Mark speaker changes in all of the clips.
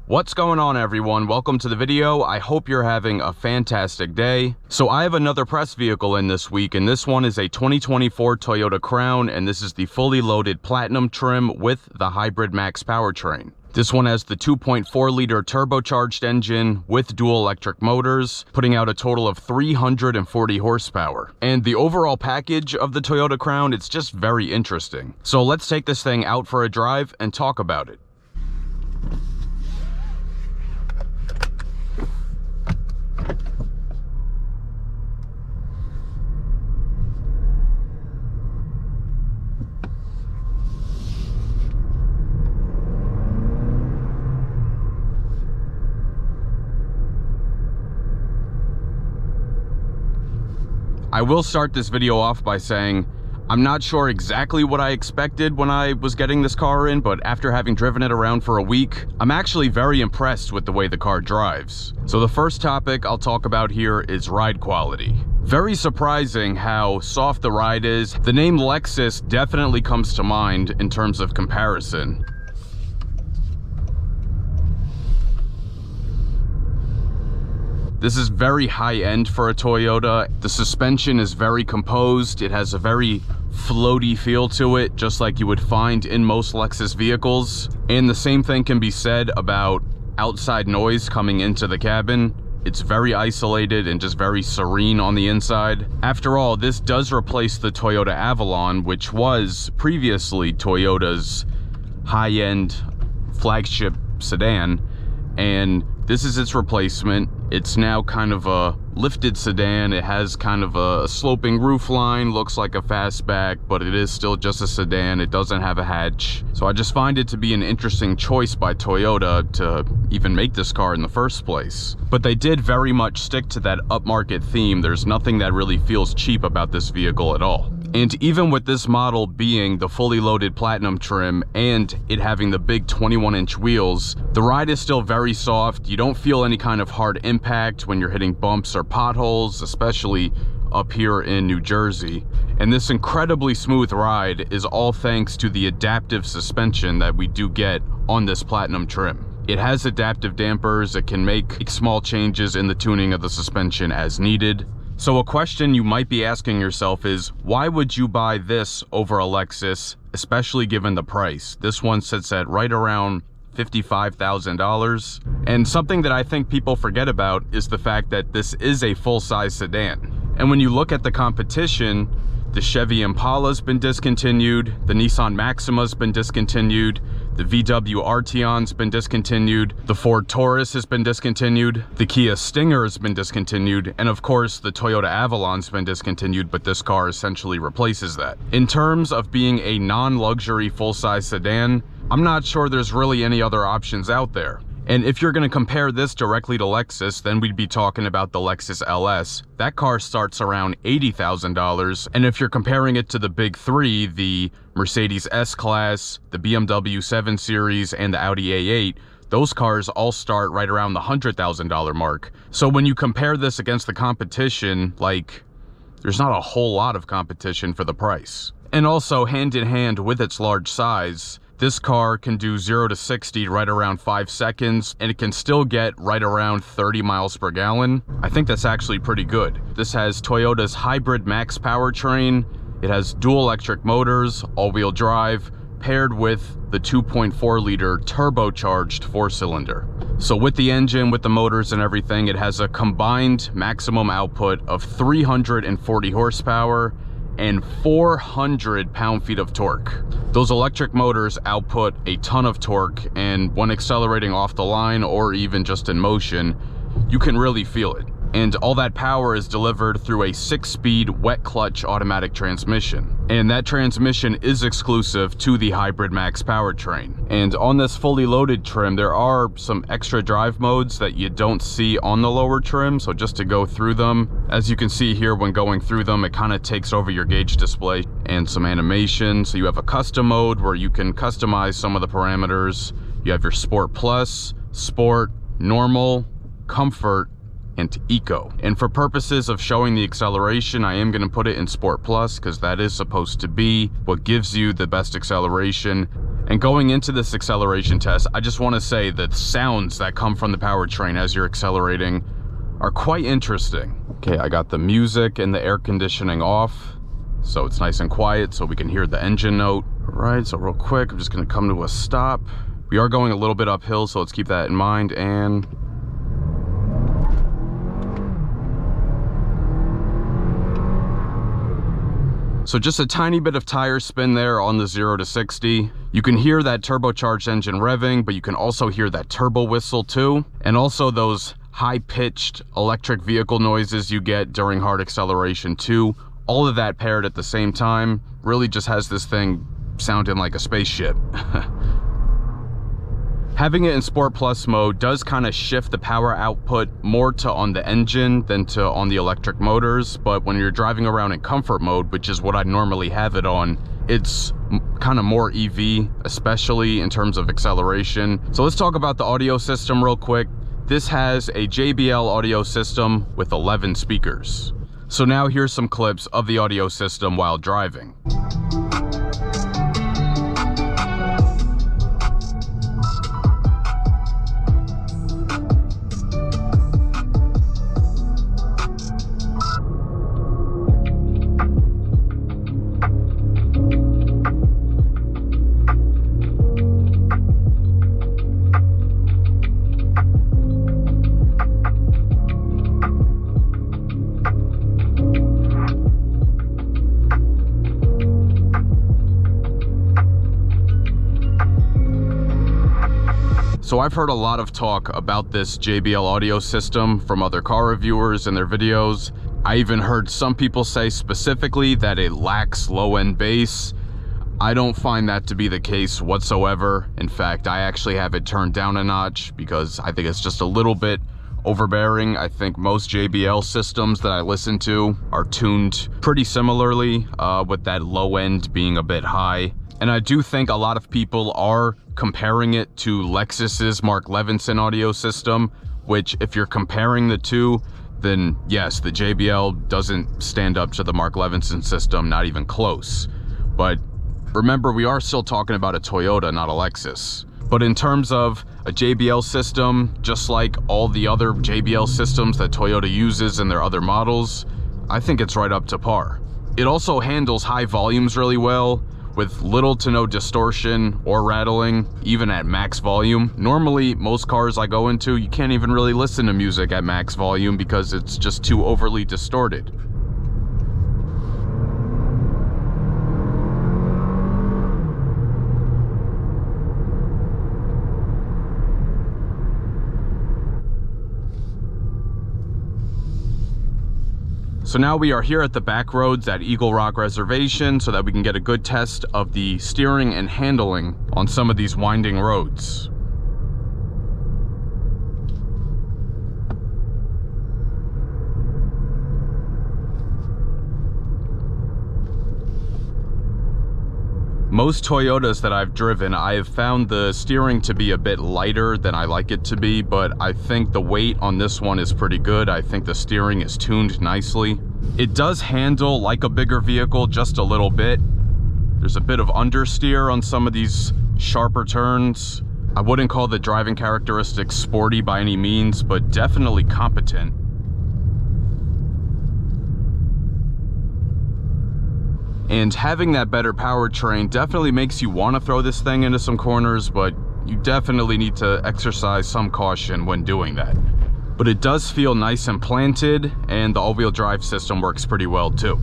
Speaker 1: What's going on, everyone? Welcome to the video. I hope you're having a fantastic day. So I have another press vehicle in this week, and this one is a 2024 Toyota Crown, and this is the fully loaded Platinum trim with the Hybrid Max powertrain. This one has the 2.4-liter turbocharged engine with dual electric motors, putting out a total of 340 horsepower. And the overall package of the Toyota Crown, it's just very interesting. So let's take this thing out for a drive and talk about it. I will start this video off by saying I'm not sure exactly what I expected when I was getting this car in, but after having driven it around for a week, I'm actually very impressed with the way the car drives. So the first topic I'll talk about here is ride quality. Very surprising how soft the ride is. The name Lexus definitely comes to mind in terms of comparison. This is very high-end for a Toyota. The suspension is very composed. It has a very floaty feel to it, just like you would find in most Lexus vehicles. And the same thing can be said about outside noise coming into the cabin. It's very isolated and just very serene on the inside. After all, this does replace the Toyota Avalon, which was previously Toyota's high-end flagship sedan, and this is its replacement. It's now kind of a lifted sedan. It has kind of a sloping roofline, looks like a fastback, but it is still just a sedan. It doesn't have a hatch. So I just find it to be an interesting choice by Toyota to even make this car in the first place. But they did very much stick to that upmarket theme. There's nothing that really feels cheap about this vehicle at all. And even with this model being the fully loaded Platinum trim and it having the big 21-inch wheels, the ride is still very soft. You don't feel any kind of hard impact when you're hitting bumps or potholes, especially up here in New Jersey. And this incredibly smooth ride is all thanks to the adaptive suspension that we do get on this Platinum trim. It has adaptive dampers. It can make small changes in the tuning of the suspension as needed. So a question you might be asking yourself is, why would you buy this over a Lexus, especially given the price? This one sits at right around $55,000. And something that I think people forget about is the fact that this is a full-size sedan. And when you look at the competition, the Chevy Impala's been discontinued, the Nissan Maxima's been discontinued, the VW Arteon's been discontinued, the Ford Taurus has been discontinued, the Kia Stinger has been discontinued, and of course the Toyota Avalon's been discontinued, but this car essentially replaces that. In terms of being a non-luxury full-size sedan, I'm not sure there's really any other options out there. And if you're going to compare this directly to Lexus, then we'd be talking about the Lexus LS. That car starts around $80,000. And if you're comparing it to the big three, the Mercedes S-Class, the BMW 7 Series, and the Audi A8, those cars all start right around the $100,000 mark. So when you compare this against the competition, like, there's not a whole lot of competition for the price. And also, hand in hand with its large size, this car can do 0 to 60 right around 5 seconds, and it can still get right around 30 miles per gallon. I think that's actually pretty good. This has Toyota's Hybrid Max powertrain. It has dual electric motors, all-wheel drive, paired with the 2.4-liter turbocharged 4-cylinder. So with the engine, with the motors and everything, it has a combined maximum output of 340 horsepower and 400 pound-feet of torque. Those electric motors output a ton of torque, and when accelerating off the line or even just in motion, you can really feel it. And all that power is delivered through a 6-speed wet clutch automatic transmission. And that transmission is exclusive to the Hybrid Max powertrain. And on this fully loaded trim, there are some extra drive modes that you don't see on the lower trim. So just to go through them, as you can see here, when going through them, it kind of takes over your gauge display and some animation. So you have a custom mode where you can customize some of the parameters. You have your Sport Plus, Sport, Normal, Comfort, and Eco. And for purposes of showing the acceleration, I am going to put it in Sport Plus because that is supposed to be what gives you the best acceleration. And going into this acceleration test, I just want to say that the sounds that come from the powertrain as you're accelerating are quite interesting. Okay, I got the music and the air conditioning off, so it's nice and quiet so we can hear the engine note. All right, so real quick, I'm just going to come to a stop. We are going a little bit uphill, so let's keep that in mind. And so just a tiny bit of tire spin there on the 0 to 60. You can hear that turbocharged engine revving, but you can also hear that turbo whistle too. And also those high-pitched electric vehicle noises you get during hard acceleration too. All of that paired at the same time really just has this thing sounding like a spaceship. Having it in Sport Plus mode does kind of shift the power output more to on the engine than to on the electric motors, but when you're driving around in comfort mode, which is what I normally have it on, it's kind of more EV, especially in terms of acceleration. So let's talk about the audio system real quick. This has a JBL audio system with 11 speakers. So now here's some clips of the audio system while driving. So I've heard a lot of talk about this JBL audio system from other car reviewers and their videos. I even heard some people say specifically that it lacks low-end bass. I don't find that to be the case whatsoever. In fact, I actually have it turned down a notch because I think it's just a little bit overbearing. I think most JBL systems that I listen to are tuned pretty similarly, with that low end being a bit high. And I do think a lot of people are comparing it to Lexus's Mark Levinson audio system, which if you're comparing the two, then yes, the JBL doesn't stand up to the Mark Levinson system, not even close. But remember, we are still talking about a Toyota, not a Lexus. But in terms of a JBL system, just like all the other JBL systems that Toyota uses in their other models, I think it's right up to par. It also handles high volumes really well, with little to no distortion or rattling, even at max volume. Normally, most cars I go into, you can't even really listen to music at max volume because it's just too overly distorted. So now we are here at the back roads at Eagle Rock Reservation so that we can get a good test of the steering and handling on some of these winding roads. Most Toyotas that I've driven, I have found the steering to be a bit lighter than I like it to be, but I think the weight on this one is pretty good. I think the steering is tuned nicely. It does handle like a bigger vehicle just a little bit. There's a bit of understeer on some of these sharper turns. I wouldn't call the driving characteristics sporty by any means, but definitely competent. And having that better powertrain definitely makes you want to throw this thing into some corners, but you definitely need to exercise some caution when doing that. But it does feel nice and planted, and the all-wheel drive system works pretty well too.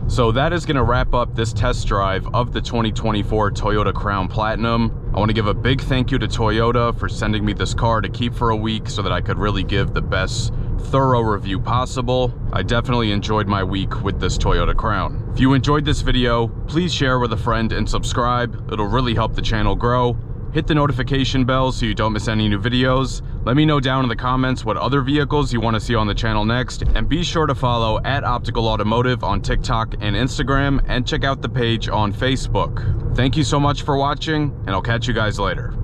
Speaker 1: So that is going to wrap up this test drive of the 2024 Toyota Crown Platinum. I want to give a big thank you to Toyota for sending me this car to keep for a week so that I could really give the best thorough review possible. I definitely enjoyed my week with this Toyota Crown. If you enjoyed this video, please share with a friend and subscribe. It'll really help the channel grow. Hit the notification bell so you don't miss any new videos. Let me know down in the comments what other vehicles you want to see on the channel next, and be sure to follow @OpticalAutomotive on TikTok and Instagram, and check out the page on Facebook. Thank you so much for watching, and I'll catch you guys later.